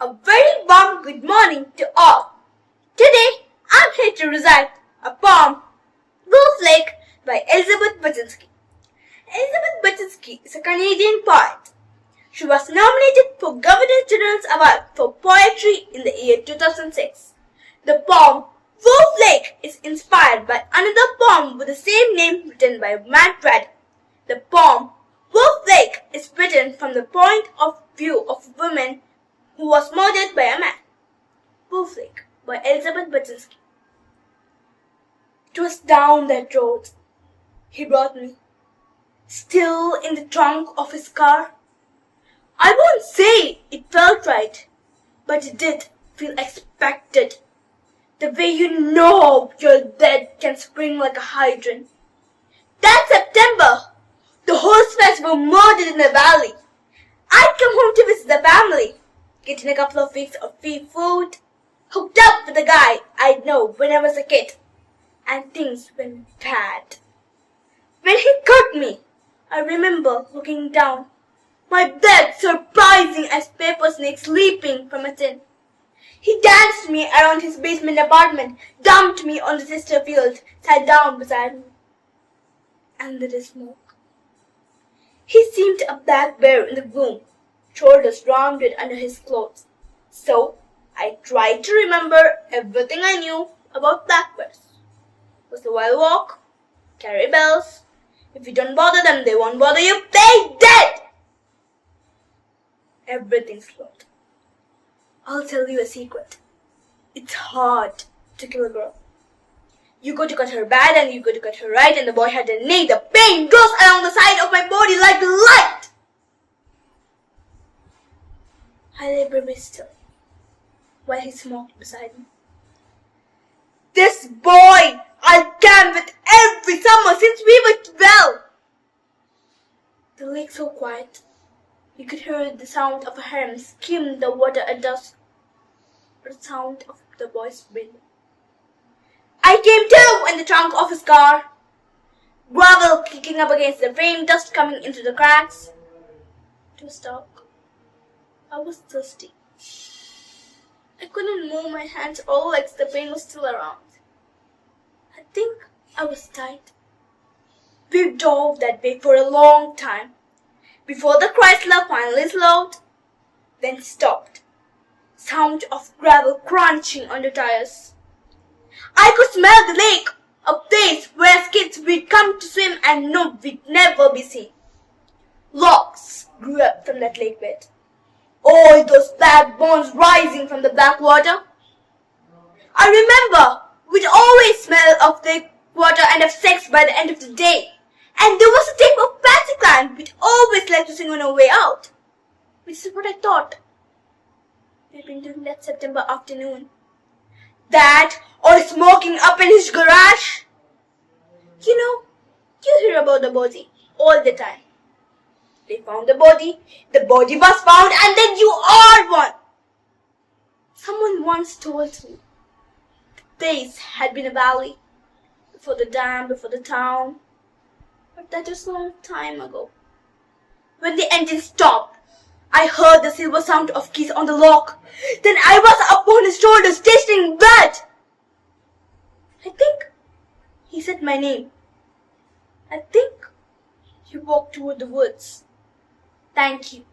A very warm good morning to all. Today, I'm here to recite a poem, Wolf Lake by Elizabeth Bachinsky. Elizabeth Bachinsky is a Canadian poet. She was nominated for Governor General's Award for Poetry in the year 2006. The poem, Wolf Lake, is inspired by another poem with the same name written by Matt Brad. The poem, Wolf Lake, is written from the point of view of a woman who was murdered by a man. Wolf Lake by Elizabeth Bachinsky. 'Twas down that road he brought me, still in the trunk of his car. I won't say it felt right, but it did feel expected. The way you know you're dead can spring like a hydrant. That September, the horsemen were murdered in the valley. I'd come home to visit the family, getting a couple of weeks of free food, hooked up with a guy I'd know when I was a kid, and things went bad. When he cut me, I remember looking down, my blood surprising as paper snakes leaping from a tin. He danced me around his basement apartment, dumped me on the sister field, sat down beside me, and lit a smoke. He seemed a black bear in the gloom, shoulders rounded under his clothes. So I tried to remember everything I knew about black bears. Was the wild walk, carry bells. If you don't bother them, they won't bother you. They dead! Everything's flawed. I'll tell you a secret. It's hard to kill a girl. You go to cut her bad and you go to cut her right, and the boy had a knee. The pain goes along the side of my body like light. I lay very still while he smoked beside me. This boy I'll camp with every summer since we were 12. The lake so quiet, you could hear the sound of a heron skim the water at dusk, or the sound of the boy's breathing. I came to in the trunk of his car, gravel kicking up against the frame, dust coming into the cracks. To a stop. I was thirsty. I couldn't move my hands or legs, the pain was still around. I think I was tired. We drove that way for a long time, before the Chrysler finally slowed, then stopped. Sound of gravel crunching on the tires. I could smell the lake, a place where as kids we'd come to swim and know we'd never be seen. Logs grew up from that lake bed. All those black bones rising from the black water. I remember we'd always smell of the water and have sex by the end of the day. And there was a tape of Patsy Clan we'd always like to sing on our way out. Which is what I thought we'd been doing that September afternoon. That or smoking up in his garage. You know, you hear about the body all the time. They found the body was found, and then you are one. Someone once told me the place had been a valley, before the dam, before the town. But that was a long time ago. When the engine stopped, I heard the silver sound of keys on the lock. Then I was upon his shoulders, tasting blood. I think he said my name. I think he walked toward the woods. Thank you.